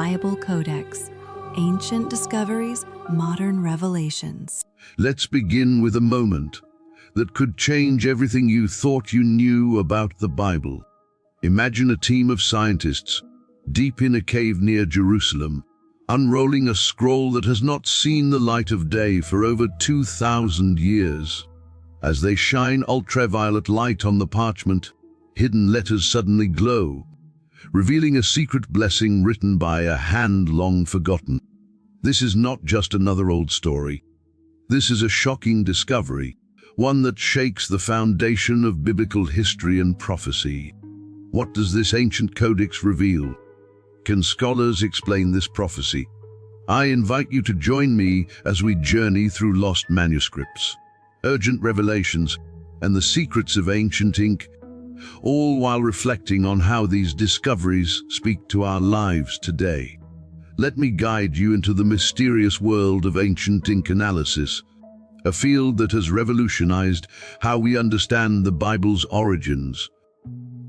Bible Codex, Ancient Discoveries, Modern Revelations. Let's begin with a moment that could change everything you thought you knew about the Bible. Imagine a team of scientists deep in a cave near Jerusalem, unrolling a scroll that has not seen the light of day for over 2,000 years. As they shine ultraviolet light on the parchment, hidden letters suddenly glow, revealing a secret blessing written by a hand long forgotten. This is not just another old story. This is a shocking discovery, one that shakes the foundation of biblical history and prophecy. What does this ancient codex reveal? Can scholars explain this prophecy? I invite you to join me as we journey through lost manuscripts, urgent revelations, and the secrets of ancient ink, all while reflecting on how these discoveries speak to our lives today. Let me guide you into the mysterious world of ancient ink analysis, a field that has revolutionized how we understand the Bible's origins.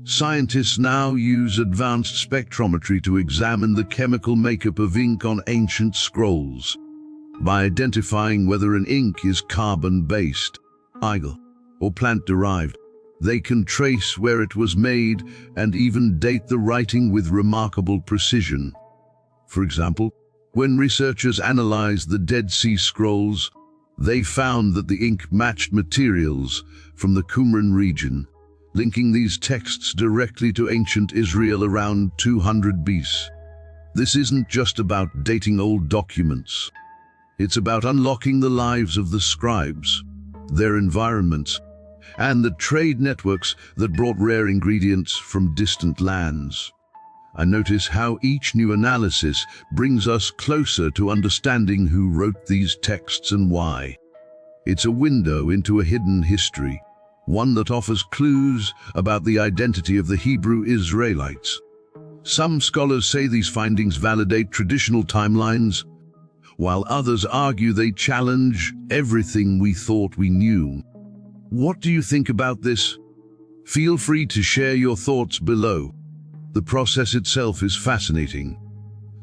Scientists now use advanced spectrometry to examine the chemical makeup of ink on ancient scrolls. By identifying whether an ink is carbon-based, algal, or plant-derived, they can trace where it was made and even date the writing with remarkable precision. For example, when researchers analyzed the Dead Sea Scrolls, they found that the ink matched materials from the Qumran region, linking these texts directly to ancient Israel around 200 BC. This isn't just about dating old documents. It's about unlocking the lives of the scribes, their environments, and the trade networks that brought rare ingredients from distant lands. I notice how each new analysis brings us closer to understanding who wrote these texts and why. It's a window into a hidden history, one that offers clues about the identity of the Hebrew Israelites. Some scholars say these findings validate traditional timelines, while others argue they challenge everything we thought we knew. What do you think about this? Feel free to share your thoughts below. The process itself is fascinating.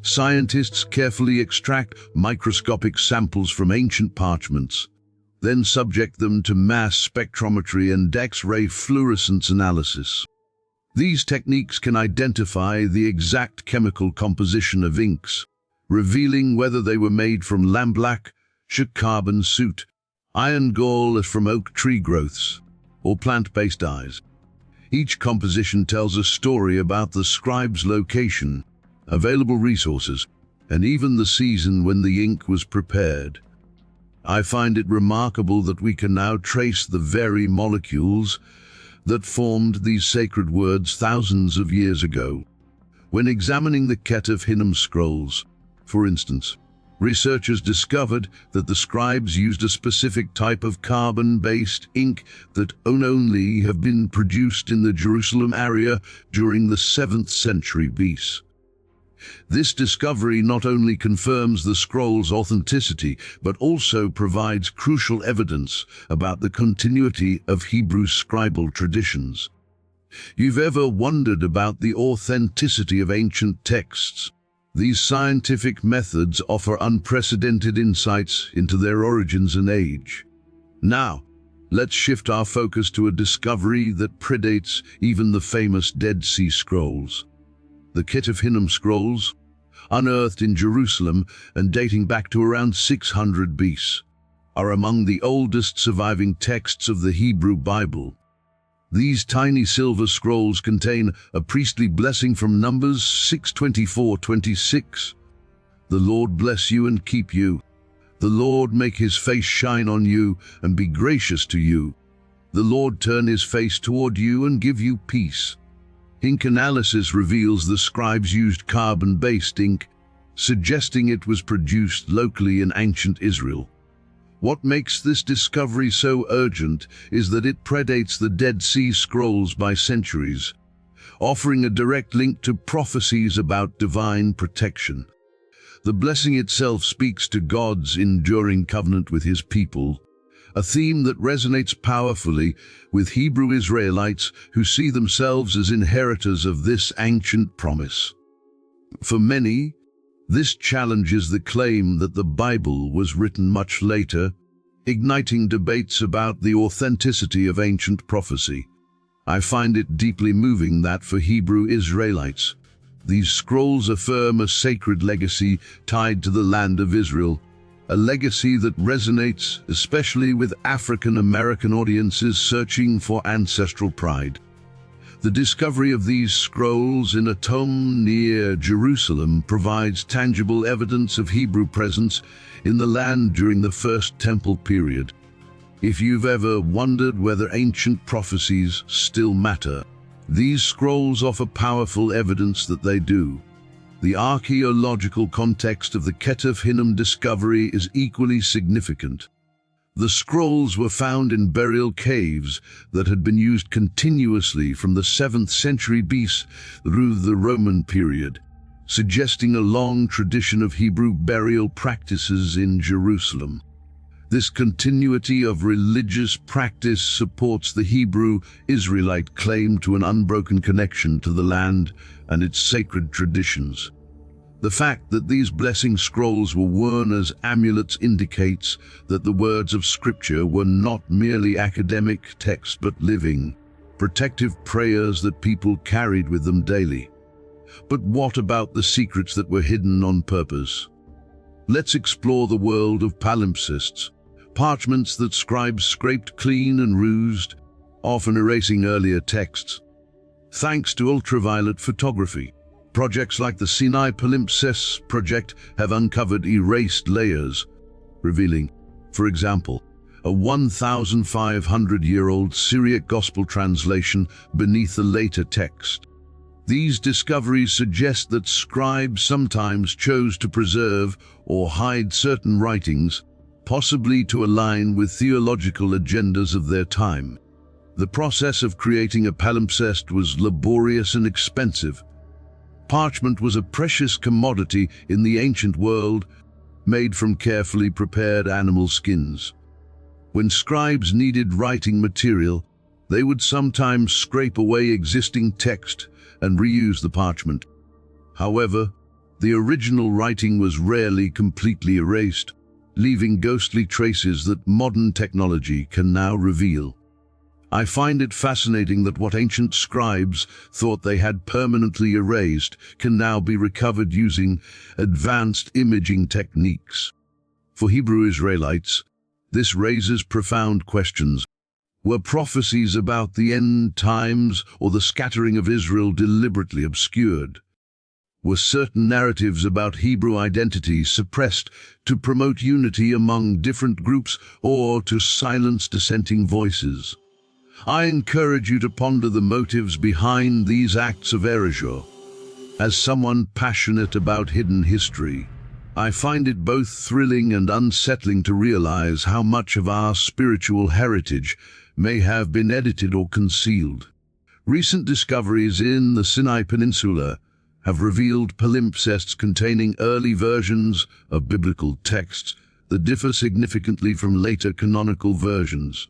Scientists carefully extract microscopic samples from ancient parchments, then subject them to mass spectrometry and X-ray fluorescence analysis. These techniques can identify the exact chemical composition of inks, revealing whether they were made from lampblack, carbon soot, iron gall from oak tree growths, or plant-based dyes. Each composition tells a story about the scribe's location, available resources, and even the season when the ink was prepared. I find it remarkable that we can now trace the very molecules that formed these sacred words thousands of years ago. When examining the Ketef Hinnom scrolls, for instance, researchers discovered that the scribes used a specific type of carbon-based ink that only have been produced in the Jerusalem area during the 7th century BC. This discovery not only confirms the scroll's authenticity, but also provides crucial evidence about the continuity of Hebrew scribal traditions. You've ever wondered about the authenticity of ancient texts? These scientific methods offer unprecedented insights into their origins and age. Now, let's shift our focus to a discovery that predates even the famous Dead Sea Scrolls. The Ketef Hinnom scrolls, unearthed in Jerusalem and dating back to around 600 BC, are among the oldest surviving texts of the Hebrew Bible. These tiny silver scrolls contain a priestly blessing from Numbers 6:24-26. The Lord bless you and keep you. The Lord make his face shine on you and be gracious to you. The Lord turn his face toward you and give you peace. Ink analysis reveals the scribes used carbon-based ink, suggesting it was produced locally in ancient Israel. What makes this discovery so urgent is that it predates the Dead Sea Scrolls by centuries, offering a direct link to prophecies about divine protection. The blessing itself speaks to God's enduring covenant with his people, a theme that resonates powerfully with Hebrew Israelites who see themselves as inheritors of this ancient promise. For many, This challenges the claim that the Bible was written much later, igniting debates about the authenticity of ancient prophecy. I find it deeply moving that for Hebrew Israelites, these scrolls affirm a sacred legacy tied to the land of Israel, a legacy that resonates especially with African American audiences searching for ancestral pride. The discovery of these scrolls in a tomb near Jerusalem provides tangible evidence of Hebrew presence in the land during the First Temple period. If you've ever wondered whether ancient prophecies still matter, these scrolls offer powerful evidence that they do. The archaeological context of the Ketef Hinnom discovery is equally significant. The scrolls were found in burial caves that had been used continuously from the 7th century BC through the Roman period, suggesting a long tradition of Hebrew burial practices in Jerusalem. This continuity of religious practice supports the Hebrew Israelite claim to an unbroken connection to the land and its sacred traditions. The fact that these blessing scrolls were worn as amulets indicates that the words of Scripture were not merely academic texts but living, protective prayers that people carried with them daily. But what about the secrets that were hidden on purpose? Let's explore the world of palimpsests, parchments that scribes scraped clean and rouged, often erasing earlier texts. Thanks to ultraviolet photography, projects like the Sinai Palimpsests project have uncovered erased layers, revealing, for example, a 1,500-year-old Syriac Gospel translation beneath the later text. These discoveries suggest that scribes sometimes chose to preserve or hide certain writings, possibly to align with theological agendas of their time. The process of creating a palimpsest was laborious and expensive. Parchment was a precious commodity in the ancient world, made from carefully prepared animal skins. When scribes needed writing material, they would sometimes scrape away existing text and reuse the parchment. However, the original writing was rarely completely erased, leaving ghostly traces that modern technology can now reveal. I find it fascinating that what ancient scribes thought they had permanently erased can now be recovered using advanced imaging techniques. For Hebrew Israelites, this raises profound questions. Were prophecies about the end times or the scattering of Israel deliberately obscured? Were certain narratives about Hebrew identity suppressed to promote unity among different groups or to silence dissenting voices? I encourage you to ponder the motives behind these acts of erasure. As someone passionate about hidden history, I find it both thrilling and unsettling to realize how much of our spiritual heritage may have been edited or concealed. Recent discoveries in the Sinai Peninsula have revealed palimpsests containing early versions of biblical texts that differ significantly from later canonical versions.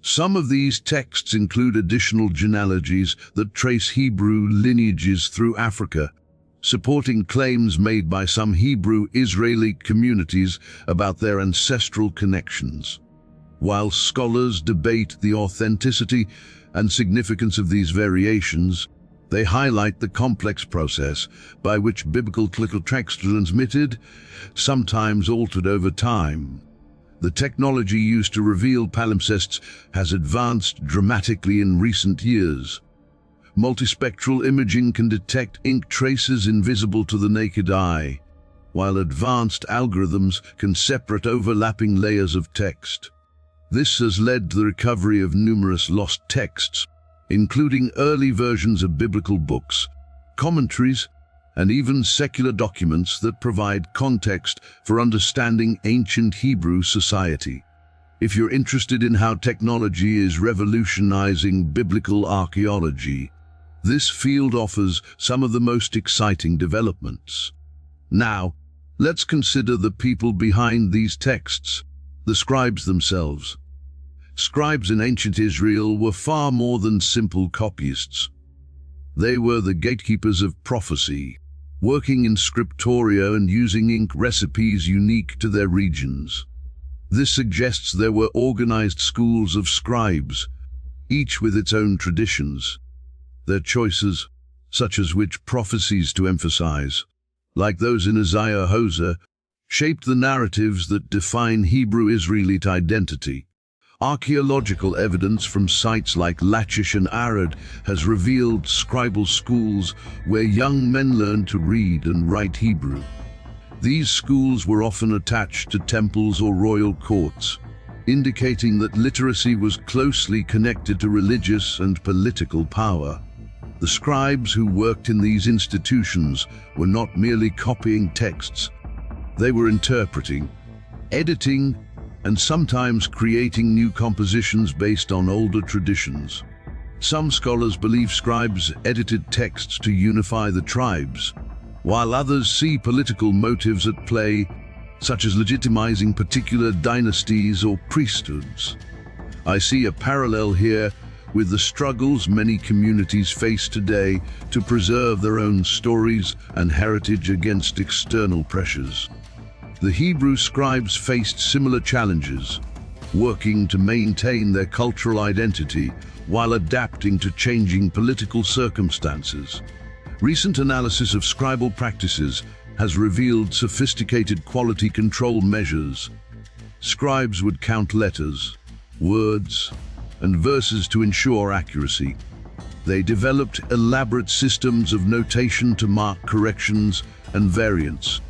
Some of these texts include additional genealogies that trace Hebrew lineages through Africa, supporting claims made by some Hebrew Israeli communities about their ancestral connections. While scholars debate the authenticity and significance of these variations, they highlight the complex process by which biblical texts are transmitted, sometimes altered over time. The technology used to reveal palimpsests has advanced dramatically in recent years. Multispectral imaging can detect ink traces invisible to the naked eye, while advanced algorithms can separate overlapping layers of text. This has led to the recovery of numerous lost texts, including early versions of biblical books, commentaries, and even secular documents that provide context for understanding ancient Hebrew society. If you're interested in how technology is revolutionizing biblical archaeology, this field offers some of the most exciting developments. Now, let's consider the people behind these texts, the scribes themselves. Scribes in ancient Israel were far more than simple copyists. They were the gatekeepers of prophecy, working in scriptoria and using ink recipes unique to their regions. This suggests there were organized schools of scribes, each with its own traditions. Their choices, such as which prophecies to emphasize, like those in Isaiah Hosea, shaped the narratives that define Hebrew Israelite identity. Archaeological evidence from sites like Lachish and Arad has revealed scribal schools where young men learned to read and write Hebrew. These schools were often attached to temples or royal courts, indicating that literacy was closely connected to religious and political power. The scribes who worked in these institutions were not merely copying texts. They were interpreting, editing, and sometimes creating new compositions based on older traditions. Some scholars believe scribes edited texts to unify the tribes, while others see political motives at play, such as legitimizing particular dynasties or priesthoods. I see a parallel here with the struggles many communities face today to preserve their own stories and heritage against external pressures. The Hebrew scribes faced similar challenges, working to maintain their cultural identity while adapting to changing political circumstances. Recent analysis of scribal practices has revealed sophisticated quality control measures. Scribes would count letters, words, and verses to ensure accuracy. They developed elaborate systems of notation to mark corrections and variants.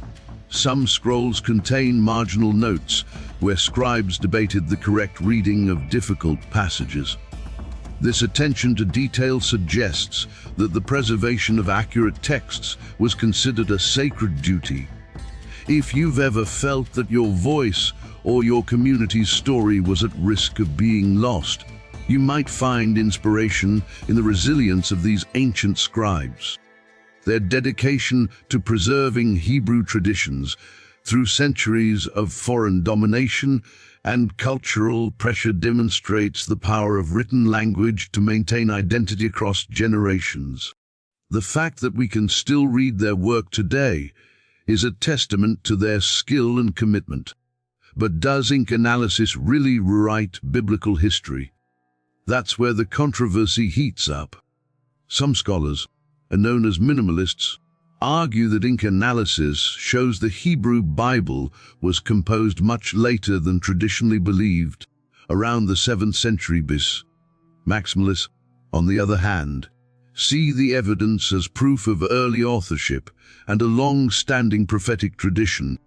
Some scrolls contain marginal notes where scribes debated the correct reading of difficult passages. This attention to detail suggests that the preservation of accurate texts was considered a sacred duty. If you've ever felt that your voice or your community's story was at risk of being lost, you might find inspiration in the resilience of these ancient scribes. Their dedication to preserving Hebrew traditions through centuries of foreign domination and cultural pressure demonstrates the power of written language to maintain identity across generations. The fact that we can still read their work today is a testament to their skill and commitment. But does ink analysis really rewrite biblical history? That's where the controversy heats up. Some scholars, known as minimalists, argue that ink analysis shows the Hebrew Bible was composed much later than traditionally believed, around the 7th century BC. Maximalists, on the other hand, see the evidence as proof of early authorship and a long-standing prophetic tradition.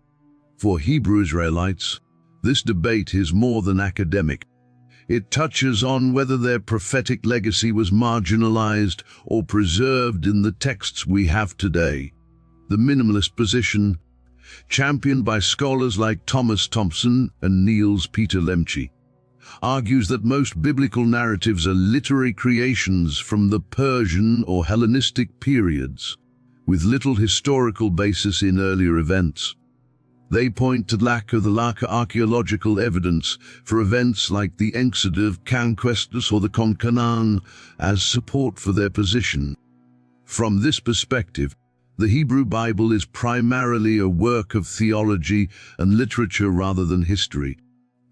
For Hebrew Israelites, this debate is more than academic. It touches on whether their prophetic legacy was marginalized or preserved in the texts we have today. The minimalist position, championed by scholars like Thomas Thompson and Niels Peter Lemche, argues that most biblical narratives are literary creations from the Persian or Hellenistic periods, with little historical basis in earlier events. They point to lack of archaeological evidence for events like the Exodus, Conquestus, or the Conquenan as support for their position. From this perspective, the Hebrew Bible is primarily a work of theology and literature rather than history.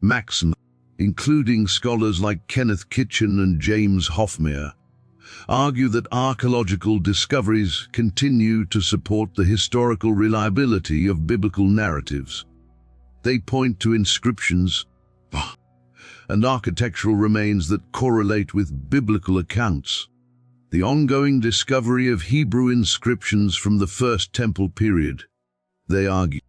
Maxim, including scholars like Kenneth Kitchen and James Hoffmeyer, argue that archaeological discoveries continue to support the historical reliability of biblical narratives. They point to inscriptions and architectural remains that correlate with biblical accounts. The ongoing discovery of Hebrew inscriptions from the First Temple period, they argue,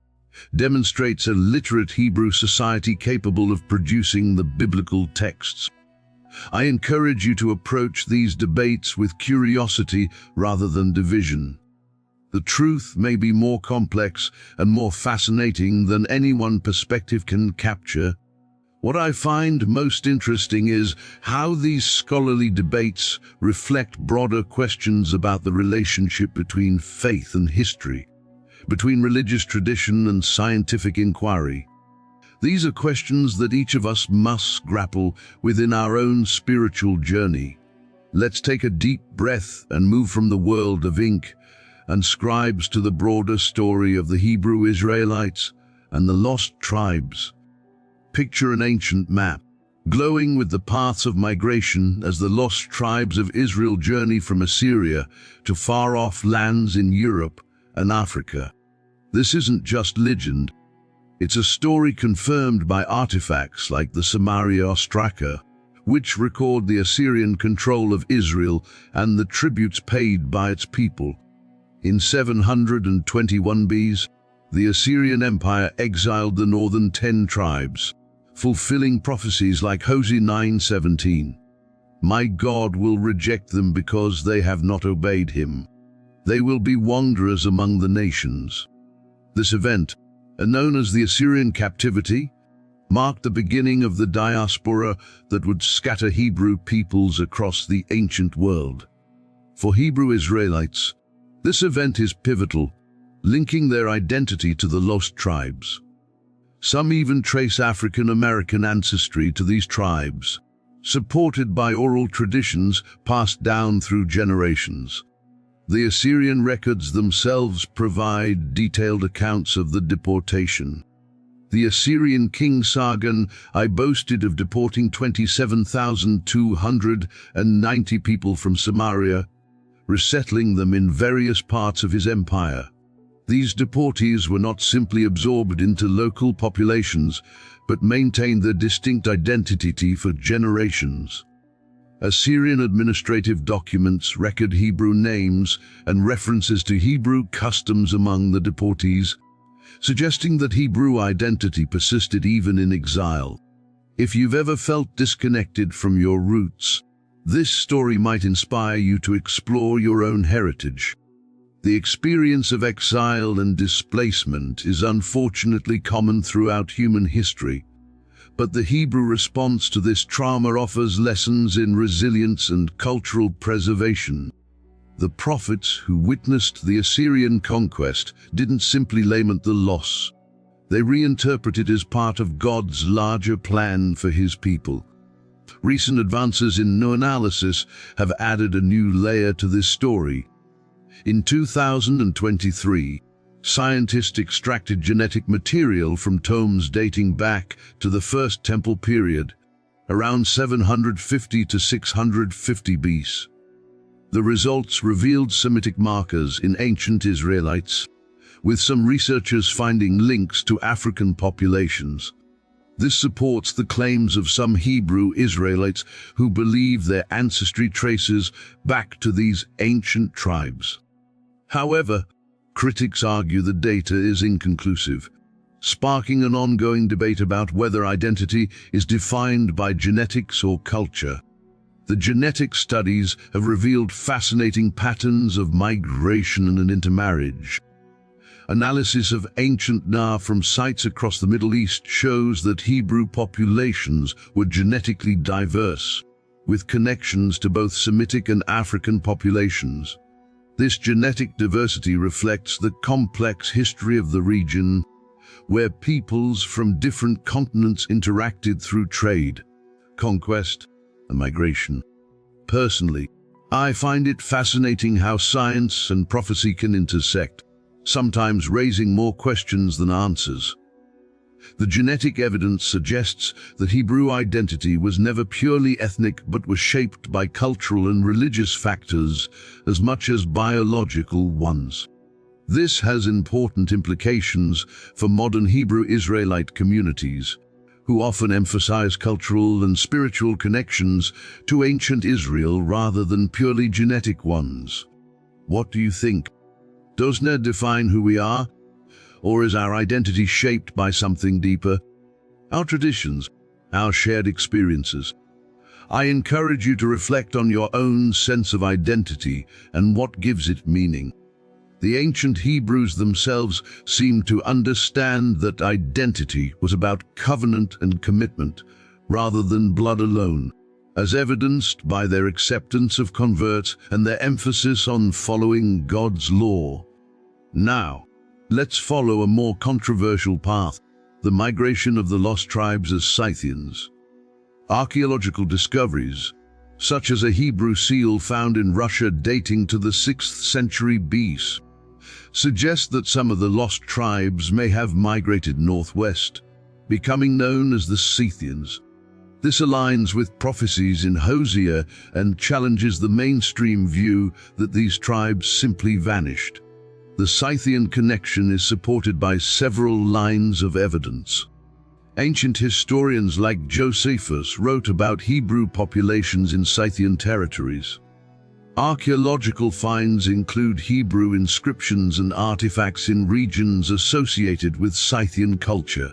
demonstrates a literate Hebrew society capable of producing the biblical texts. I encourage you to approach these debates with curiosity rather than division. The truth may be more complex and more fascinating than any one perspective can capture. What I find most interesting is how these scholarly debates reflect broader questions about the relationship between faith and history, between religious tradition and scientific inquiry. These are questions that each of us must grapple with in our own spiritual journey. Let's take a deep breath and move from the world of ink and scribes to the broader story of the Hebrew Israelites and the lost tribes. Picture an ancient map, glowing with the paths of migration as the lost tribes of Israel journey from Assyria to far-off lands in Europe and Africa. This isn't just legend. It's a story confirmed by artifacts like the Samaria ostraca, which record the Assyrian control of Israel and the tributes paid by its people. In 721 BC, the Assyrian Empire exiled the northern 10 tribes, fulfilling prophecies like Hosea 9:17. My God will reject them because they have not obeyed him. They will be wanderers among the nations. This event, known as the Assyrian captivity, marked the beginning of the diaspora that would scatter Hebrew peoples across the ancient world. For Hebrew Israelites, this event is pivotal, linking their identity to the lost tribes. Some even trace African American ancestry to these tribes, supported by oral traditions passed down through generations. The Assyrian records themselves provide detailed accounts of the deportation. The Assyrian king Sargon I boasted of deporting 27,290 people from Samaria, resettling them in various parts of his empire. These deportees were not simply absorbed into local populations, but maintained their distinct identity for generations. Assyrian administrative documents record Hebrew names and references to Hebrew customs among the deportees, suggesting that Hebrew identity persisted even in exile. If you've ever felt disconnected from your roots, this story might inspire you to explore your own heritage. The experience of exile and displacement is unfortunately common throughout human history, but the Hebrew response to this trauma offers lessons in resilience and cultural preservation. The prophets who witnessed the Assyrian conquest didn't simply lament the loss. They reinterpreted it as part of God's larger plan for his people. Recent advances in analysis have added a new layer to this story. In 2023, scientists extracted genetic material from tombs dating back to the First Temple period, around 750 to 650 BC. The results revealed Semitic markers in ancient Israelites, with some researchers finding links to African populations. This supports the claims of some Hebrew Israelites who believe their ancestry traces back to these ancient tribes. However, critics argue the data is inconclusive, sparking an ongoing debate about whether identity is defined by genetics or culture. The genetic studies have revealed fascinating patterns of migration and intermarriage. Analysis of ancient from sites across the Middle East shows that Hebrew populations were genetically diverse, with connections to both Semitic and African populations. This genetic diversity reflects the complex history of the region, where peoples from different continents interacted through trade, conquest, and migration. Personally, I find it fascinating how science and prophecy can intersect, sometimes raising more questions than answers. The genetic evidence suggests that Hebrew identity was never purely ethnic but was shaped by cultural and religious factors as much as biological ones. This has important implications for modern Hebrew Israelite communities, who often emphasize cultural and spiritual connections to ancient Israel rather than purely genetic ones. What do you think? Does DNA define who we are? Or is our identity shaped by something deeper? Our traditions, our shared experiences. I encourage you to reflect on your own sense of identity and what gives it meaning. The ancient Hebrews themselves seemed to understand that identity was about covenant and commitment, rather than blood alone, as evidenced by their acceptance of converts and their emphasis on following God's law. Now, let's follow a more controversial path, the migration of the lost tribes as Scythians. Archaeological discoveries, such as a Hebrew seal found in Russia dating to the 6th century BC, suggest that some of the lost tribes may have migrated northwest, becoming known as the Scythians. This aligns with prophecies in Hosea and challenges the mainstream view that these tribes simply vanished. The Scythian connection is supported by several lines of evidence. Ancient historians like Josephus wrote about Hebrew populations in Scythian territories. Archaeological finds include Hebrew inscriptions and artifacts in regions associated with Scythian culture.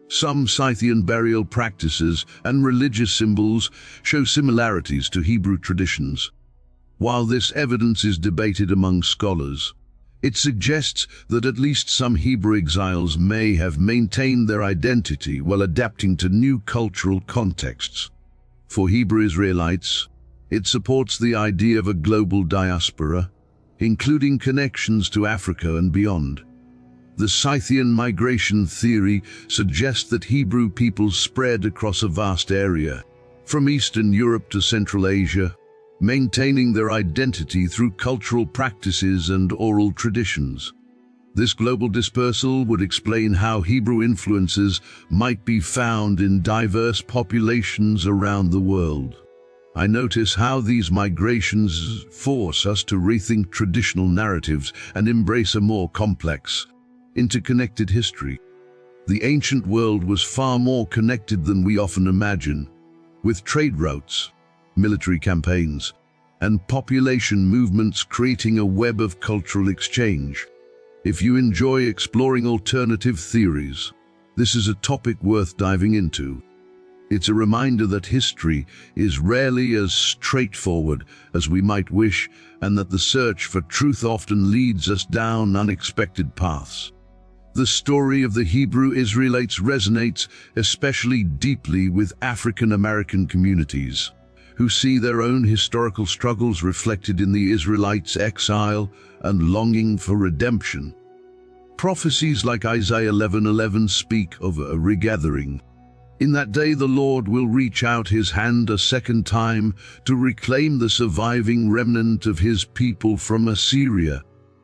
Some Scythian burial practices and religious symbols show similarities to Hebrew traditions. While this evidence is debated among scholars, it suggests that at least some Hebrew exiles may have maintained their identity while adapting to new cultural contexts. For Hebrew Israelites, it supports the idea of a global diaspora, including connections to Africa and beyond. The Scythian migration theory suggests that Hebrew peoples spread across a vast area, from Eastern Europe to Central Asia, maintaining their identity through cultural practices and oral traditions. This global dispersal would explain how Hebrew influences might be found in diverse populations around the world. I notice how these migrations force us to rethink traditional narratives and embrace a more complex, interconnected history. The ancient world was far more connected than we often imagine, with trade routes, military campaigns, and population movements creating a web of cultural exchange. If you enjoy exploring alternative theories, this is a topic worth diving into. It's a reminder that history is rarely as straightforward as we might wish, and that the search for truth often leads us down unexpected paths. The story of the Hebrew Israelites resonates especially deeply with African American communities, who see their own historical struggles reflected in the Israelites' exile and longing for redemption. Prophecies like Isaiah 11:11 speak of a regathering. In that day the Lord will reach out his hand a second time to reclaim the surviving remnant of his people from Assyria,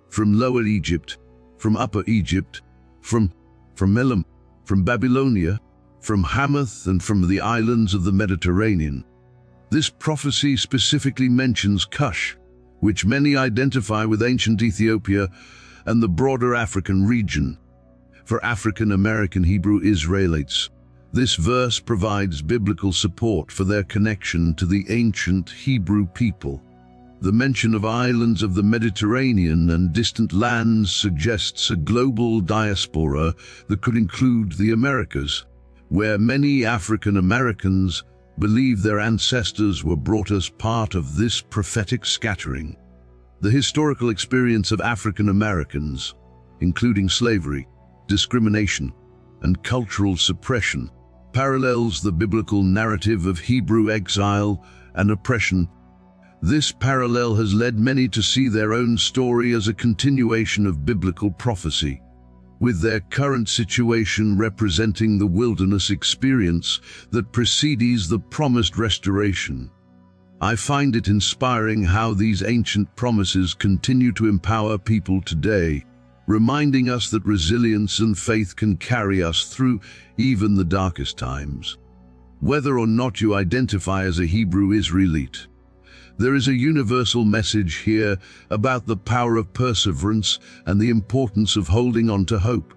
from Lower Egypt, from Upper Egypt, from Elam, from Babylonia, from Hamath, and from the islands of the Mediterranean. This prophecy specifically mentions Cush, which many identify with ancient Ethiopia and the broader African region. For African American Hebrew Israelites, this verse provides biblical support for their connection to the ancient Hebrew people. The mention of islands of the Mediterranean and distant lands suggests a global diaspora that could include the Americas, where many African Americans believe their ancestors were brought as part of this prophetic scattering. The historical experience of African Americans, including slavery, discrimination, and cultural suppression, parallels the biblical narrative of Hebrew exile and oppression. This parallel has led many to see their own story as a continuation of biblical prophecy, with their current situation representing the wilderness experience that precedes the promised restoration. I find it inspiring how these ancient promises continue to empower people today, reminding us that resilience and faith can carry us through even the darkest times. Whether or not you identify as a Hebrew Israelite, there is a universal message here about the power of perseverance and the importance of holding on to hope.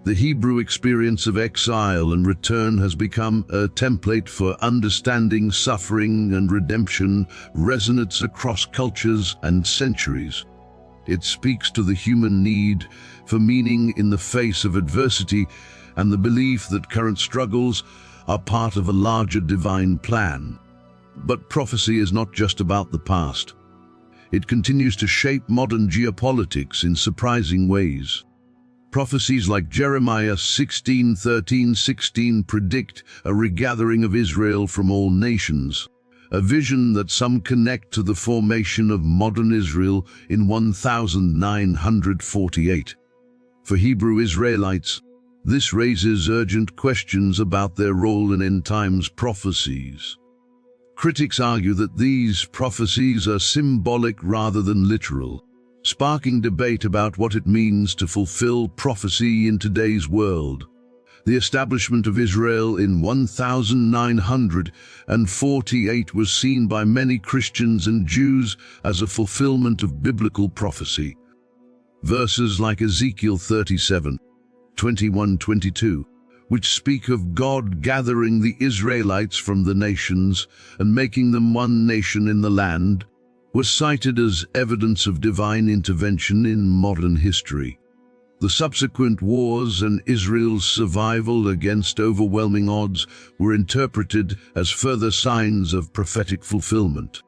The Hebrew experience of exile and return has become a template for understanding suffering and redemption, resonates across cultures and centuries. It speaks to the human need for meaning in the face of adversity and the belief that current struggles are part of a larger divine plan. But prophecy is not just about the past. It continues to shape modern geopolitics in surprising ways. Prophecies like Jeremiah 16:13-16 predict a regathering of Israel from all nations, a vision that some connect to the formation of modern Israel in 1948. For Hebrew Israelites, this raises urgent questions about their role in end times prophecies. Critics argue that these prophecies are symbolic rather than literal, sparking debate about what it means to fulfill prophecy in today's world. The establishment of Israel in 1948 was seen by many Christians and Jews as a fulfillment of biblical prophecy. Verses like Ezekiel 37:21-22, which speak of God gathering the Israelites from the nations and making them one nation in the land, were cited as evidence of divine intervention in modern history. The subsequent wars and Israel's survival against overwhelming odds were interpreted as further signs of prophetic fulfillment.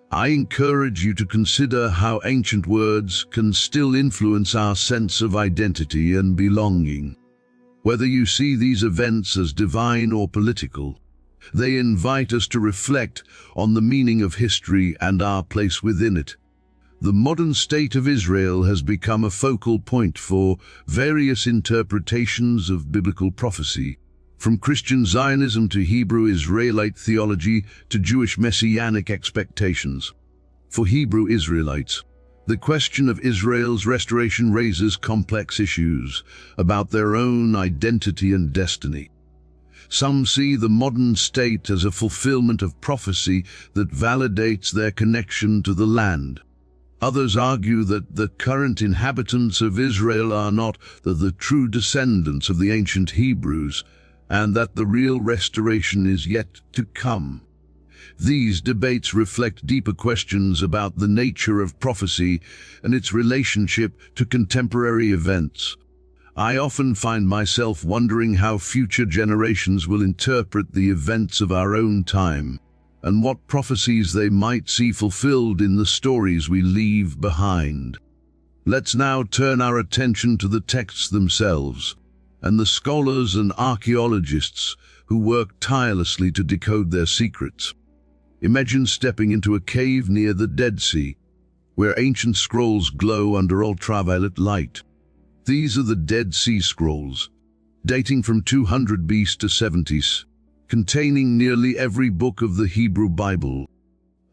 I encourage you to consider how ancient words can still influence our sense of identity and belonging. Whether you see these events as divine or political, they invite us to reflect on the meaning of history and our place within it. The modern state of Israel has become a focal point for various interpretations of biblical prophecy, from Christian Zionism to Hebrew Israelite theology to Jewish messianic expectations. For Hebrew Israelites, the question of Israel's restoration raises complex issues about their own identity and destiny. Some see the modern state as a fulfillment of prophecy that validates their connection to the land. Others argue that the current inhabitants of Israel are not the true descendants of the ancient Hebrews, and that the real restoration is yet to come. These debates reflect deeper questions about the nature of prophecy and its relationship to contemporary events. I often find myself wondering how future generations will interpret the events of our own time, and what prophecies they might see fulfilled in the stories we leave behind. Let's now turn our attention to the texts themselves, and the scholars and archaeologists who work tirelessly to decode their secrets. Imagine stepping into a cave near the Dead Sea, where ancient scrolls glow under ultraviolet light. These are the Dead Sea Scrolls, dating from 200 BC to 70s, containing nearly every book of the Hebrew Bible.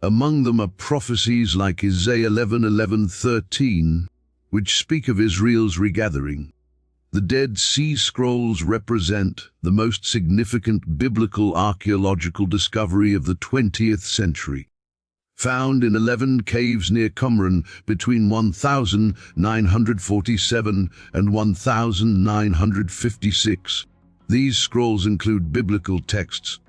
Among them are prophecies like Isaiah 11:13, which speak of Israel's regathering. The Dead Sea Scrolls represent the most significant biblical archaeological discovery of the 20th century. Found in 11 caves near Qumran between 1947 and 1956. These scrolls include biblical texts,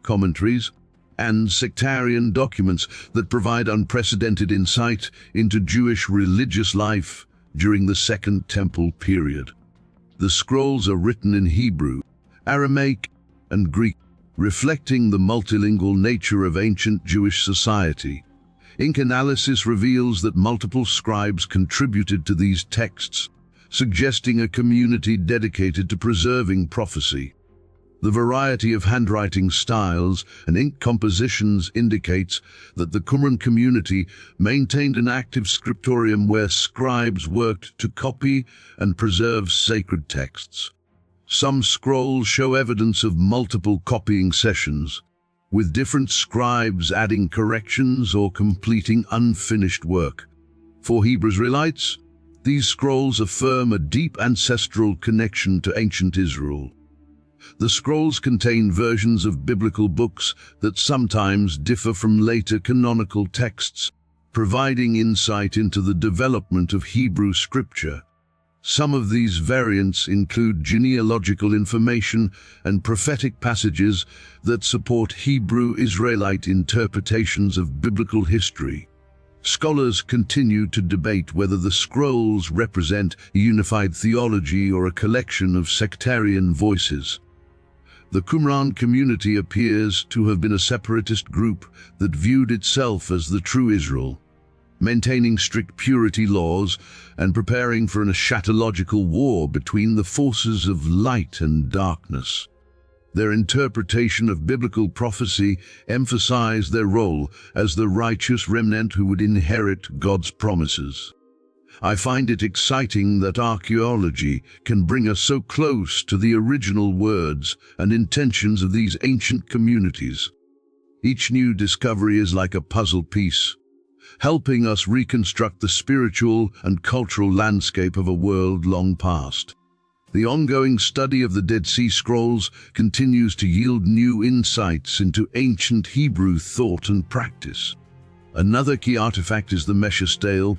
commentaries, and sectarian documents that provide unprecedented insight into Jewish religious life during the Second Temple period. The scrolls are written in Hebrew, Aramaic, and Greek, reflecting the multilingual nature of ancient Jewish society. Ink analysis reveals that multiple scribes contributed to these texts, suggesting a community dedicated to preserving prophecy. The variety of handwriting styles and ink compositions indicates that the Qumran community maintained an active scriptorium where scribes worked to copy and preserve sacred texts. Some scrolls show evidence of multiple copying sessions, with different scribes adding corrections or completing unfinished work. For Hebrew Israelites, these scrolls affirm a deep ancestral connection to ancient Israel. The scrolls contain versions of biblical books that sometimes differ from later canonical texts, providing insight into the development of Hebrew scripture. Some of these variants include genealogical information and prophetic passages that support Hebrew Israelite interpretations of biblical history. Scholars continue to debate whether the scrolls represent a unified theology or a collection of sectarian voices. The Qumran community appears to have been a separatist group that viewed itself as the true Israel, maintaining strict purity laws and preparing for an eschatological war between the forces of light and darkness. Their interpretation of biblical prophecy emphasized their role as the righteous remnant who would inherit God's promises. I find it exciting that archaeology can bring us so close to the original words and intentions of these ancient communities. Each new discovery is like a puzzle piece, helping us reconstruct the spiritual and cultural landscape of a world long past. The ongoing study of the Dead Sea Scrolls continues to yield new insights into ancient Hebrew thought and practice. Another key artifact is the Mesha stele,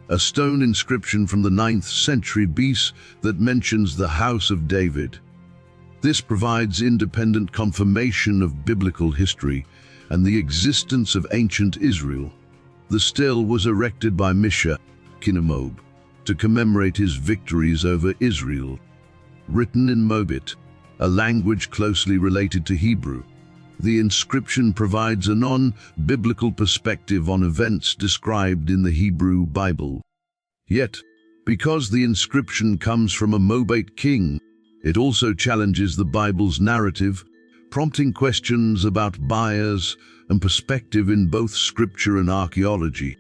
a stone inscription from the 9th century BC that mentions the House of David. This provides independent confirmation of biblical history and the existence of ancient Israel. The stele was erected by Mesha, king of Moab, to commemorate his victories over Israel. Written in Moabit, a language closely related to Hebrew, the inscription provides a non-biblical perspective on events described in the Hebrew Bible. Yet, because the inscription comes from a Moabite king, it also challenges the Bible's narrative, prompting questions about bias and perspective in both scripture and archaeology.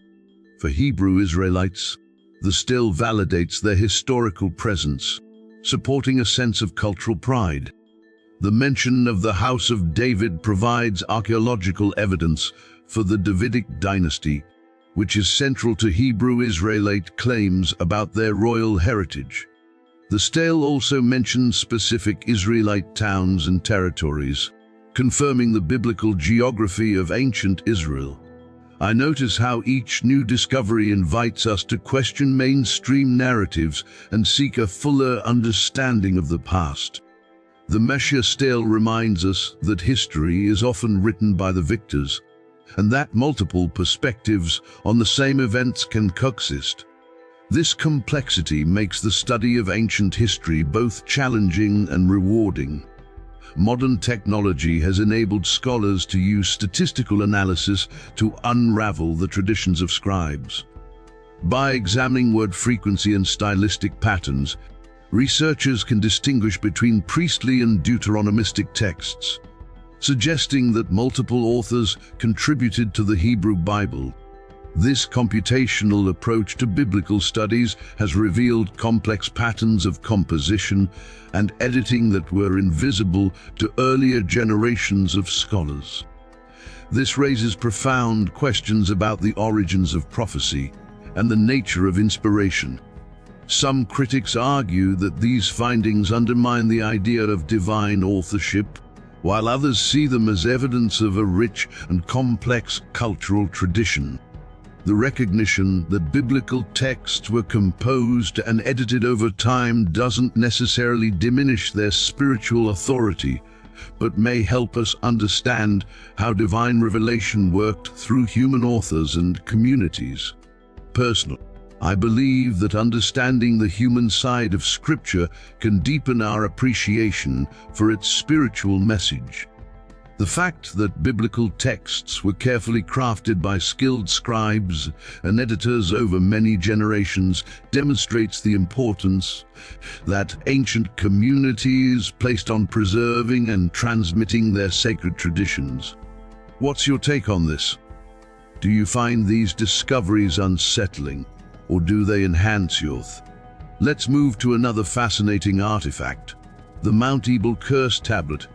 For Hebrew Israelites, the stele validates their historical presence, supporting a sense of cultural pride. The mention of the House of David provides archaeological evidence for the Davidic dynasty, which is central to Hebrew Israelite claims about their royal heritage. The stele also mentions specific Israelite towns and territories, confirming the biblical geography of ancient Israel. I notice how each new discovery invites us to question mainstream narratives and seek a fuller understanding of the past. The Mesha stele reminds us that history is often written by the victors, and that multiple perspectives on the same events can coexist. This complexity makes the study of ancient history both challenging and rewarding. Modern technology has enabled scholars to use statistical analysis to unravel the traditions of scribes. By examining word frequency and stylistic patterns, researchers can distinguish between priestly and Deuteronomistic texts, suggesting that multiple authors contributed to the Hebrew Bible. This computational approach to biblical studies has revealed complex patterns of composition and editing that were invisible to earlier generations of scholars. This raises profound questions about the origins of prophecy and the nature of inspiration. Some critics argue that these findings undermine the idea of divine authorship, while others see them as evidence of a rich and complex cultural tradition. The recognition that biblical texts were composed and edited over time doesn't necessarily diminish their spiritual authority, but may help us understand how divine revelation worked through human authors and communities. Personally, I believe that understanding the human side of Scripture can deepen our appreciation for its spiritual message. The fact that biblical texts were carefully crafted by skilled scribes and editors over many generations demonstrates the importance that ancient communities placed on preserving and transmitting their sacred traditions. What's your take on this? Do you find these discoveries unsettling, or do they enhance your Let's move to another fascinating artifact, the Mount Ebal Curse Tablet,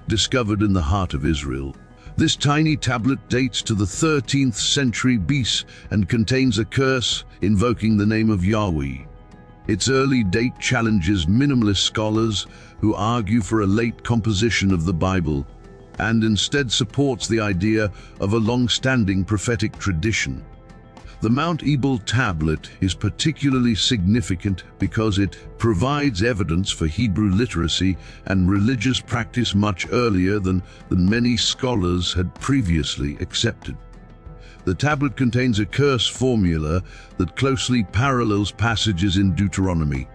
discovered in the heart of Israel. This tiny tablet dates to the 13th century BC and contains a curse invoking the name of Yahweh. Its early date challenges minimalist scholars who argue for a late composition of the Bible, and instead supports the idea of a long-standing prophetic tradition. The Mount Ebal tablet is particularly significant because it provides evidence for Hebrew literacy and religious practice much earlier than many scholars had previously accepted. The tablet contains a curse formula that closely parallels passages in Deuteronomy,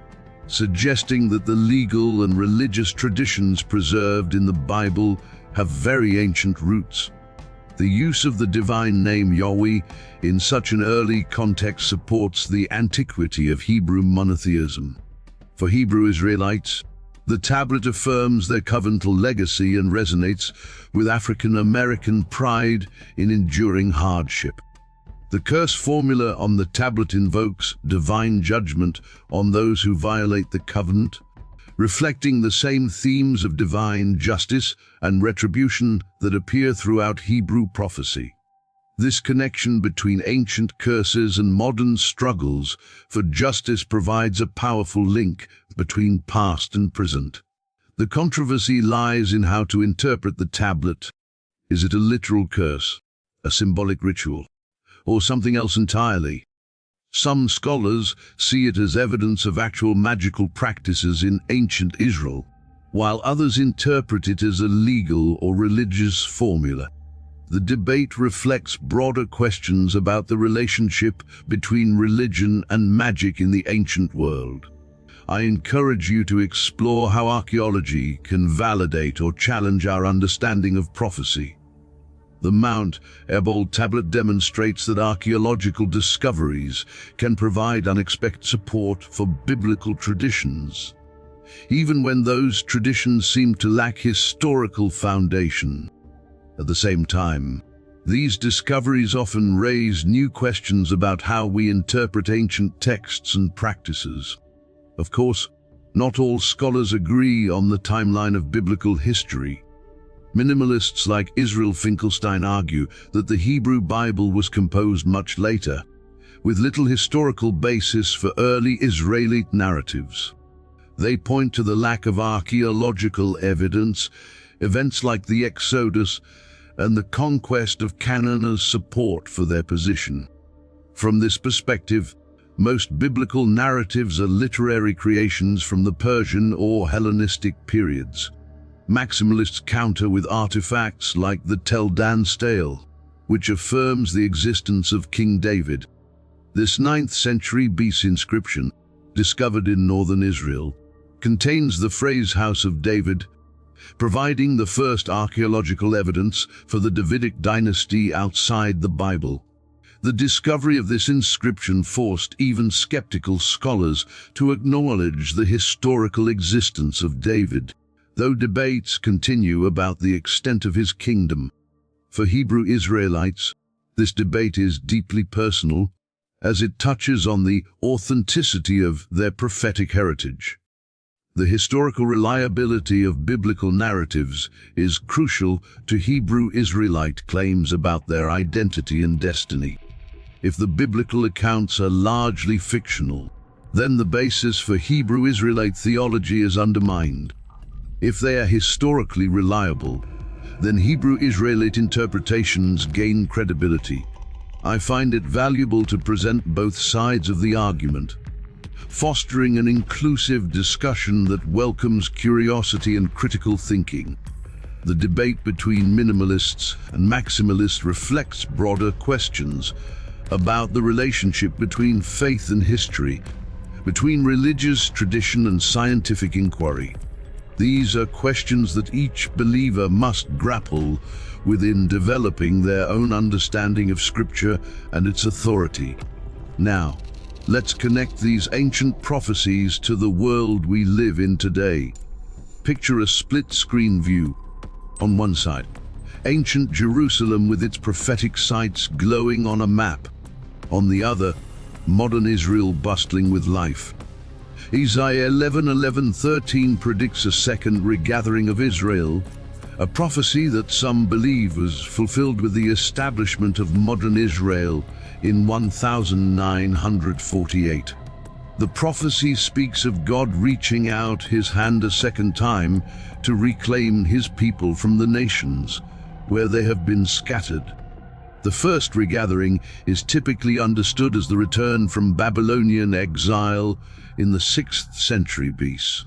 suggesting that the legal and religious traditions preserved in the Bible have very ancient roots. The use of the divine name Yahweh in such an early context supports the antiquity of Hebrew monotheism. For Hebrew Israelites, the tablet affirms their covenantal legacy and resonates with African American pride in enduring hardship. The curse formula on the tablet invokes divine judgment on those who violate the covenant, reflecting the same themes of divine justice and retribution that appear throughout Hebrew prophecy. This connection between ancient curses and modern struggles for justice provides a powerful link between past and present. The controversy lies in how to interpret the tablet. Is it a literal curse, a symbolic ritual, or something else entirely? Some scholars see it as evidence of actual magical practices in ancient Israel, while others interpret it as a legal or religious formula. The debate reflects broader questions about the relationship between religion and magic in the ancient world. I encourage you to explore how archaeology can validate or challenge our understanding of prophecy. The Mount Ebal tablet demonstrates that archaeological discoveries can provide unexpected support for biblical traditions, even when those traditions seem to lack historical foundation. At the same time, these discoveries often raise new questions about how we interpret ancient texts and practices. Of course, not all scholars agree on the timeline of biblical history. Minimalists like Israel Finkelstein argue that the Hebrew Bible was composed much later, with little historical basis for early Israelite narratives. They point to the lack of archaeological evidence, events like the Exodus, and the conquest of Canaan as support for their position. From this perspective, most biblical narratives are literary creations from the Persian or Hellenistic periods. Maximalists counter with artifacts like the Tel Dan stele, which affirms the existence of King David. This 9th century BC inscription, discovered in northern Israel, contains the phrase House of David, providing the first archaeological evidence for the Davidic dynasty outside the Bible. The discovery of this inscription forced even skeptical scholars to acknowledge the historical existence of David, though debates continue about the extent of his kingdom. For Hebrew Israelites, this debate is deeply personal, as it touches on the authenticity of their prophetic heritage. The historical reliability of biblical narratives is crucial to Hebrew Israelite claims about their identity and destiny. If the biblical accounts are largely fictional, then the basis for Hebrew Israelite theology is undermined. If they are historically reliable, then Hebrew Israelite interpretations gain credibility. I find it valuable to present both sides of the argument, fostering an inclusive discussion that welcomes curiosity and critical thinking. The debate between minimalists and maximalists reflects broader questions about the relationship between faith and history, between religious tradition and scientific inquiry. These are questions that each believer must grapple with in developing their own understanding of Scripture and its authority. Now, let's connect these ancient prophecies to the world we live in today. Picture a split-screen view. On one side, ancient Jerusalem with its prophetic sites glowing on a map. On the other, modern Israel bustling with life. Isaiah 11:13 predicts a second regathering of Israel, a prophecy that some believe was fulfilled with the establishment of modern Israel in 1948. The prophecy speaks of God reaching out his hand a second time to reclaim his people from the nations where they have been scattered. The first regathering is typically understood as the return from Babylonian exile in the 6th century BC.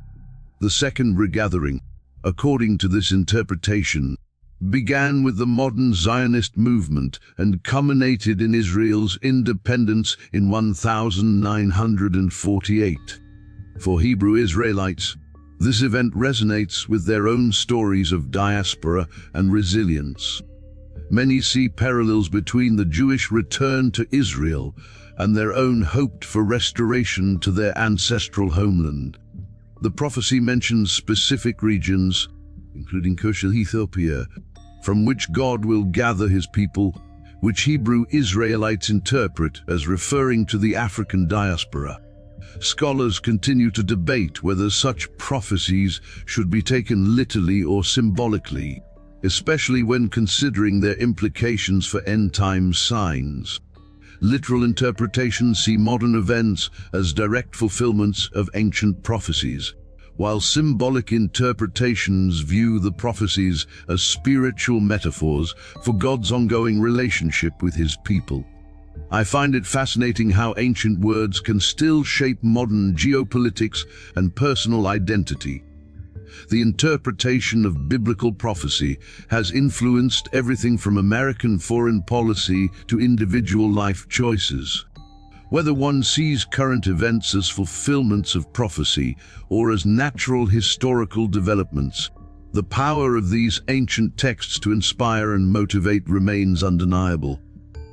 The second regathering, according to this interpretation, began with the modern Zionist movement and culminated in Israel's independence in 1948. For Hebrew Israelites, this event resonates with their own stories of diaspora and resilience. Many see parallels between the Jewish return to Israel and their own hope for restoration to their ancestral homeland. The prophecy mentions specific regions, including Cushal Ethiopia, from which God will gather his people, which Hebrew Israelites interpret as referring to the African diaspora. Scholars continue to debate whether such prophecies should be taken literally or symbolically. especially when considering their implications for end-time signs. Literal interpretations see modern events as direct fulfillments of ancient prophecies, while symbolic interpretations view the prophecies as spiritual metaphors for God's ongoing relationship with his people. I find it fascinating how ancient words can still shape modern geopolitics and personal identity. The interpretation of biblical prophecy has influenced everything from American foreign policy to individual life choices. Whether one sees current events as fulfillments of prophecy or as natural historical developments, the power of these ancient texts to inspire and motivate remains undeniable.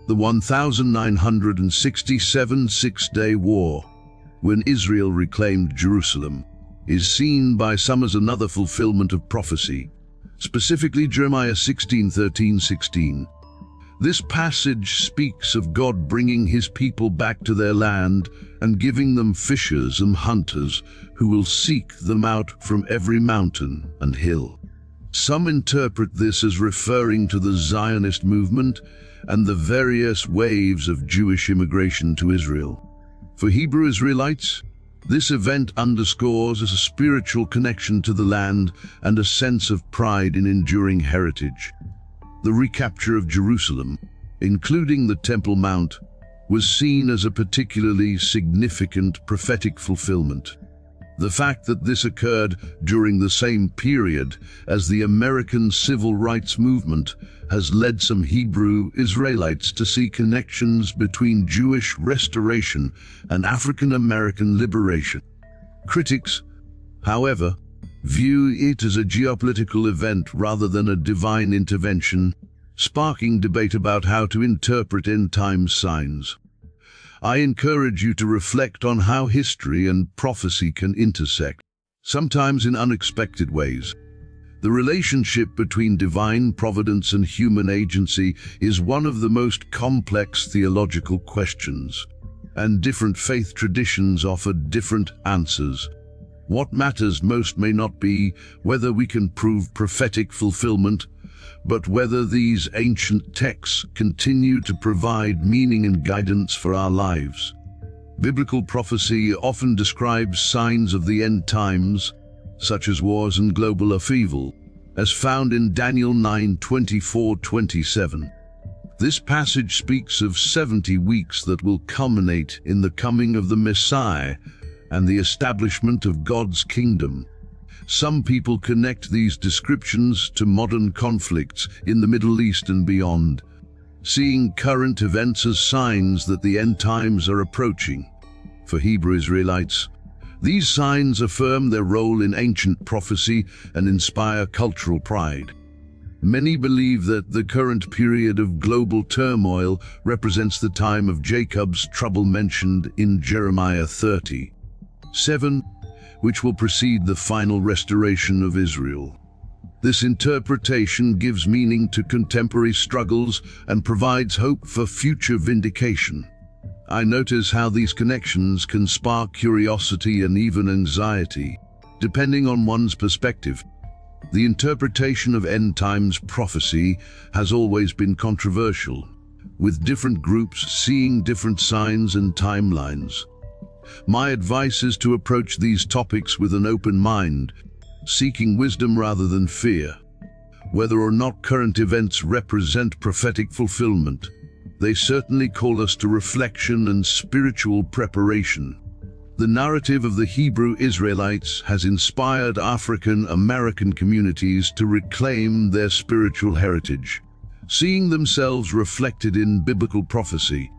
The 1967 Six-Day War, when Israel reclaimed Jerusalem, is seen by some as another fulfillment of prophecy, specifically Jeremiah 16:13-16. This passage speaks of God bringing his people back to their land and giving them fishers and hunters who will seek them out from every mountain and hill. Some interpret this as referring to the Zionist movement and the various waves of Jewish immigration to Israel. For Hebrew Israelites, this event underscores a spiritual connection to the land and a sense of pride in enduring heritage. The recapture of Jerusalem, including the Temple Mount, was seen as a particularly significant prophetic fulfillment. The fact that this occurred during the same period as the American Civil Rights Movement has led some Hebrew Israelites to see connections between Jewish restoration and African American liberation. Critics, however, view it as a geopolitical event rather than a divine intervention, sparking debate about how to interpret end-time signs. I encourage you to reflect on how history and prophecy can intersect, sometimes in unexpected ways. The relationship between divine providence and human agency is one of the most complex theological questions, and different faith traditions offer different answers. What matters most may not be whether we can prove prophetic fulfillment, but whether these ancient texts continue to provide meaning and guidance for our lives. Biblical prophecy often describes signs of the end times, such as wars and global upheaval, as found in Daniel 9:24-27. This passage speaks of 70 weeks that will culminate in the coming of the Messiah and the establishment of God's kingdom. Some people connect these descriptions to modern conflicts in the Middle East and beyond, seeing current events as signs that the end times are approaching. For Hebrew Israelites, these signs affirm their role in ancient prophecy and inspire cultural pride. Many believe that the current period of global turmoil represents the time of Jacob's trouble mentioned in Jeremiah 30:7, which will precede the final restoration of Israel. This interpretation gives meaning to contemporary struggles and provides hope for future vindication. I notice how these connections can spark curiosity and even anxiety, depending on one's perspective. The interpretation of end times prophecy has always been controversial, with different groups seeing different signs and timelines. My advice is to approach these topics with an open mind, seeking wisdom rather than fear. Whether or not current events represent prophetic fulfillment, they certainly call us to reflection and spiritual preparation. The narrative of the Hebrew Israelites has inspired African American communities to reclaim their spiritual heritage, seeing themselves reflected in biblical prophecy.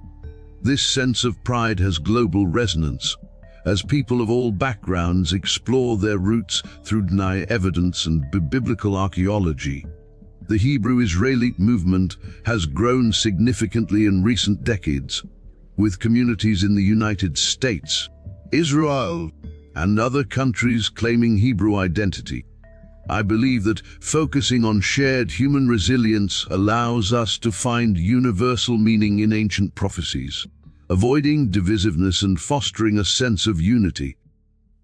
This sense of pride has global resonance, as people of all backgrounds explore their roots through DNA evidence and biblical archaeology. The Hebrew Israelite movement has grown significantly in recent decades, with communities in the United States, Israel, and other countries claiming Hebrew identity. I believe that focusing on shared human resilience allows us to find universal meaning in ancient prophecies, avoiding divisiveness and fostering a sense of unity.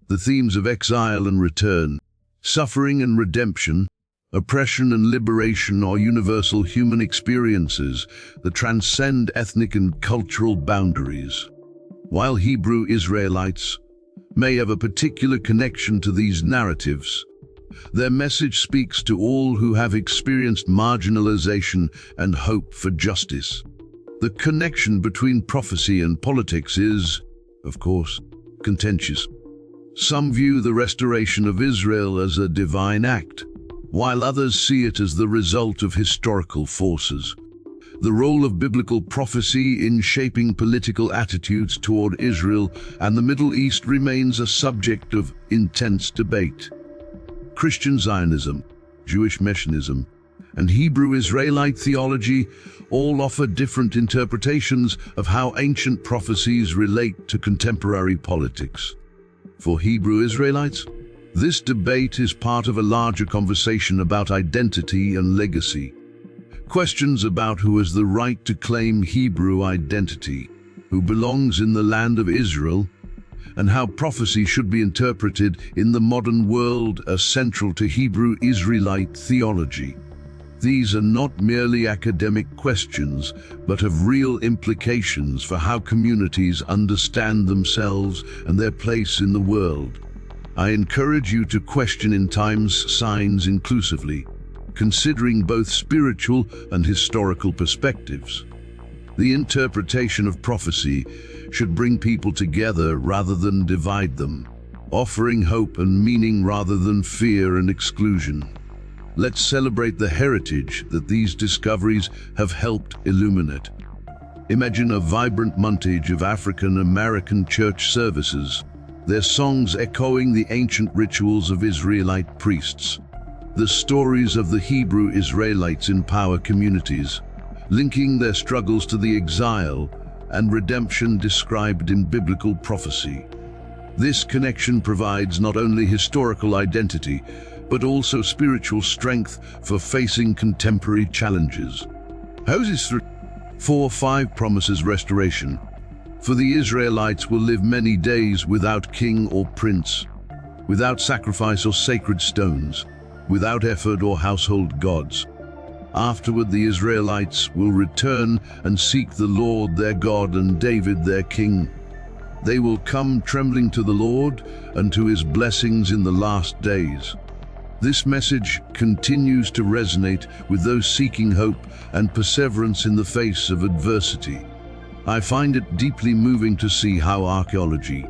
The themes of exile and return, suffering and redemption, Oppression and liberation are universal human experiences that transcend ethnic and cultural boundaries. While Hebrew Israelites may have a particular connection to these narratives, their message speaks to all who have experienced marginalization and hope for justice. The connection between prophecy and politics is, of course, contentious. Some view the restoration of Israel as a divine act, while others see it as the result of historical forces. The role of biblical prophecy in shaping political attitudes toward Israel and the Middle East remains a subject of intense debate. Christian Zionism, Jewish Messianism, and Hebrew Israelite theology all offer different interpretations of how ancient prophecies relate to contemporary politics. For Hebrew Israelites, this debate is part of a larger conversation about identity and legacy. Questions about who has the right to claim Hebrew identity, who belongs in the land of Israel, and how prophecy should be interpreted in the modern world are central to Hebrew Israelite theology. These are not merely academic questions, but have real implications for how communities understand themselves and their place in the world. I encourage you to question in times signs inclusively, considering both spiritual and historical perspectives. The interpretation of prophecy should bring people together rather than divide them, offering hope and meaning rather than fear and exclusion. Let's celebrate the heritage that these discoveries have helped illuminate. Imagine a vibrant montage of African American church services, their songs echoing the ancient rituals of Israelite priests. The stories of the Hebrew Israelites empower communities, linking their struggles to the exile and redemption described in biblical prophecy. This connection provides not only historical identity, but also spiritual strength for facing contemporary challenges. Hosea 4:5 promises restoration. For the Israelites will live many days without king or prince, without sacrifice or sacred stones, without ephod or household gods. Afterward the Israelites will return and seek the Lord their God and David their king. They will come trembling to the Lord and to his blessings in the last days. This message continues to resonate with those seeking hope and perseverance in the face of adversity. I find it deeply moving to see how archaeology,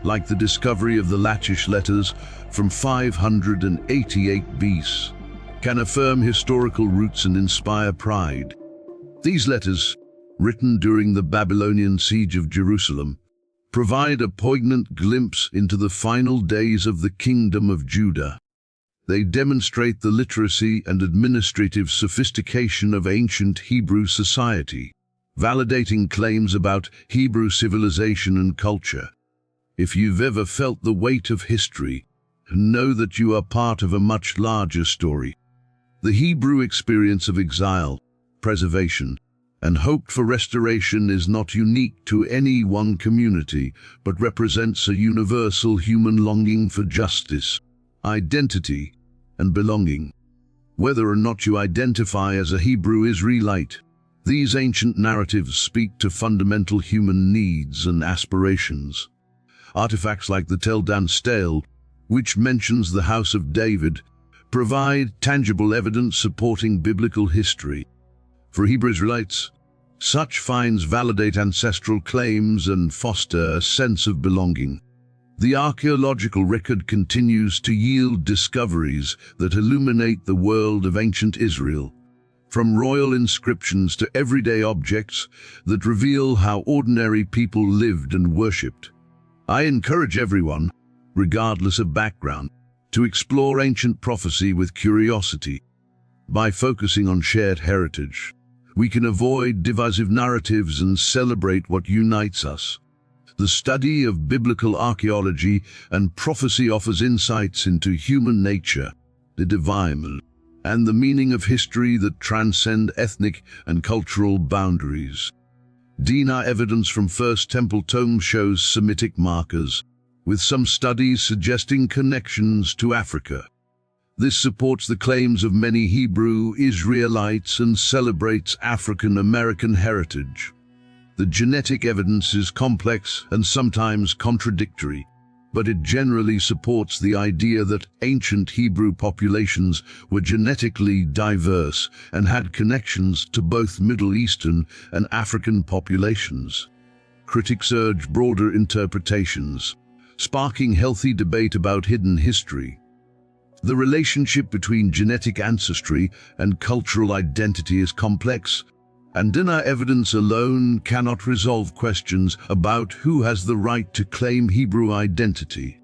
like the discovery of the Lachish letters from 588 BC, can affirm historical roots and inspire pride. These letters, written during the Babylonian siege of Jerusalem, provide a poignant glimpse into the final days of the Kingdom of Judah. They demonstrate the literacy and administrative sophistication of ancient Hebrew society, validating claims about Hebrew civilization and culture. If you've ever felt the weight of history, know that you are part of a much larger story. The Hebrew experience of exile, preservation, and hope for restoration is not unique to any one community, but represents a universal human longing for justice, identity, and belonging. Whether or not you identify as a Hebrew Israelite, these ancient narratives speak to fundamental human needs and aspirations. Artifacts like the Tel Dan stele, which mentions the House of David, provide tangible evidence supporting biblical history. For Hebrew Israelites, such finds validate ancestral claims and foster a sense of belonging. The archaeological record continues to yield discoveries that illuminate the world of ancient Israel, from royal inscriptions to everyday objects that reveal how ordinary people lived and worshipped. I encourage everyone, regardless of background, to explore ancient prophecy with curiosity. By focusing on shared heritage, we can avoid divisive narratives and celebrate what unites us. The study of biblical archaeology and prophecy offers insights into human nature, the divine, and the meaning of history that transcend ethnic and cultural boundaries. DNA evidence from First Temple tombs shows Semitic markers, with some studies suggesting connections to Africa. This supports the claims of many Hebrew Israelites and celebrates African American heritage. The genetic evidence is complex and sometimes contradictory, but it generally supports the idea that ancient Hebrew populations were genetically diverse and had connections to both Middle Eastern and African populations. Critics urge broader interpretations, sparking healthy debate about hidden history. The relationship between genetic ancestry and cultural identity is complex, and DNA evidence alone cannot resolve questions about who has the right to claim Hebrew identity.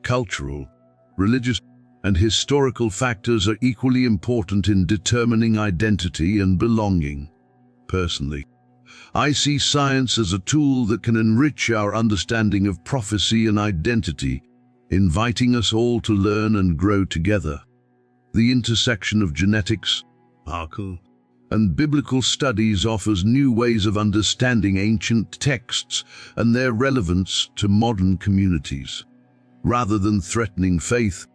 Cultural, religious, and historical factors are equally important in determining identity and belonging. Personally, I see science as a tool that can enrich our understanding of prophecy and identity, inviting us all to learn and grow together. The intersection of genetics, archaeology, and biblical studies offers new ways of understanding ancient texts and their relevance to modern communities. Rather than threatening faith,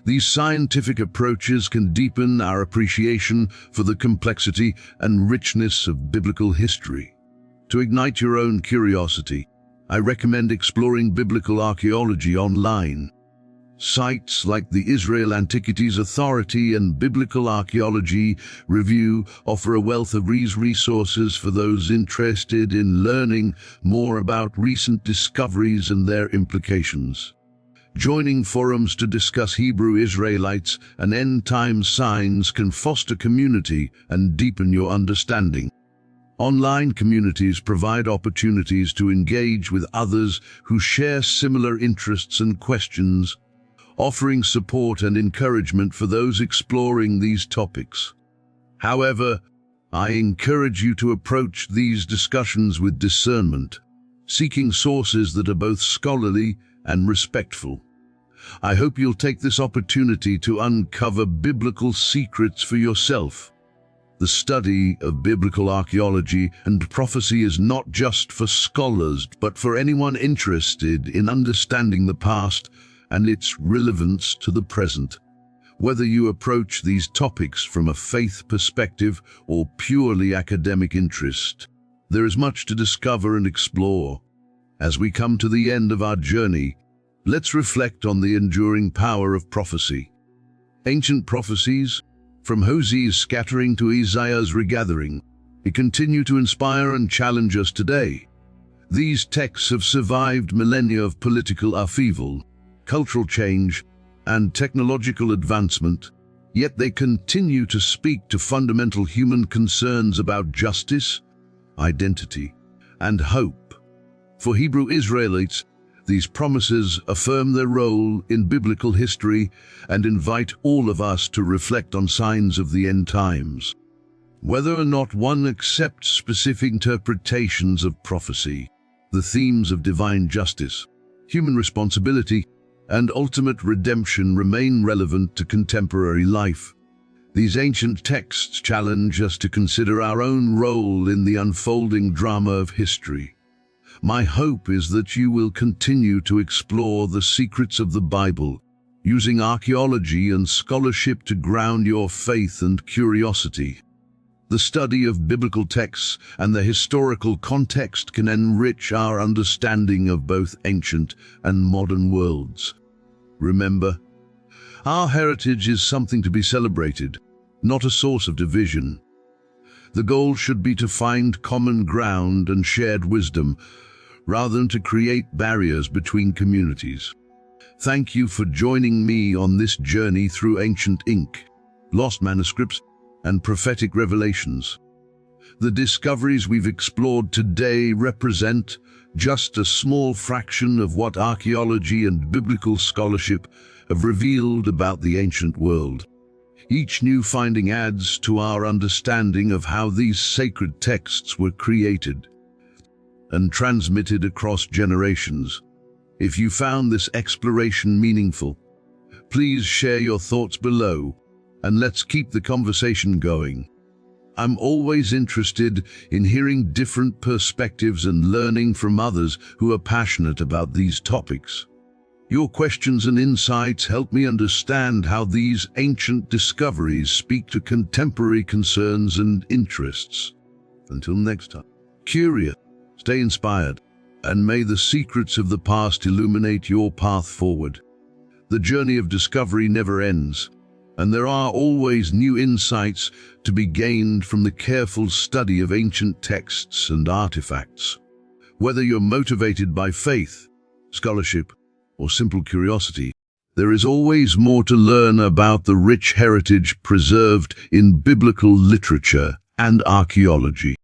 these scientific approaches can deepen our appreciation for the complexity and richness of biblical history. To ignite your own curiosity, I recommend exploring biblical archaeology online. Sites like the Israel Antiquities Authority and Biblical Archaeology Review offer a wealth of resources for those interested in learning more about recent discoveries and their implications. Joining forums to discuss Hebrew Israelites and end-time signs can foster community and deepen your understanding. Online communities provide opportunities to engage with others who share similar interests and questions, offering support and encouragement for those exploring these topics. However, I encourage you to approach these discussions with discernment, seeking sources that are both scholarly and respectful. I hope you'll take this opportunity to uncover biblical secrets for yourself. The study of biblical archaeology and prophecy is not just for scholars, but for anyone interested in understanding the past and its relevance to the present. Whether you approach these topics from a faith perspective or purely academic interest, there is much to discover and explore. As we come to the end of our journey, let's reflect on the enduring power of prophecy. Ancient prophecies, from Hosea's scattering to Isaiah's regathering, continue to inspire and challenge us today. These texts have survived millennia of political upheaval, cultural change, and technological advancement, yet they continue to speak to fundamental human concerns about justice, identity, and hope. For Hebrew Israelites, these promises affirm their role in biblical history and invite all of us to reflect on signs of the end times. Whether or not one accepts specific interpretations of prophecy, the themes of divine justice, human responsibility, and ultimate redemption remain relevant to contemporary life. These ancient texts challenge us to consider our own role in the unfolding drama of history. My hope is that you will continue to explore the secrets of the Bible, using archaeology and scholarship to ground your faith and curiosity. The study of biblical texts and the historical context can enrich our understanding of both ancient and modern worlds. Remember, our heritage is something to be celebrated, not a source of division. The goal should be to find common ground and shared wisdom, rather than to create barriers between communities. Thank you for joining me on this journey through ancient ink, lost manuscripts, and prophetic revelations. The discoveries we've explored today represent just a small fraction of what archaeology and biblical scholarship have revealed about the ancient world. Each new finding adds to our understanding of how these sacred texts were created and transmitted across generations. If you found this exploration meaningful, please share your thoughts below, and let's keep the conversation going. I'm always interested in hearing different perspectives and learning from others who are passionate about these topics. Your questions and insights help me understand how these ancient discoveries speak to contemporary concerns and interests. Until next time, curious, stay inspired, and may the secrets of the past illuminate your path forward. The journey of discovery never ends, and there are always new insights to be gained from the careful study of ancient texts and artifacts. Whether you're motivated by faith, scholarship, or simple curiosity, there is always more to learn about the rich heritage preserved in biblical literature and archaeology.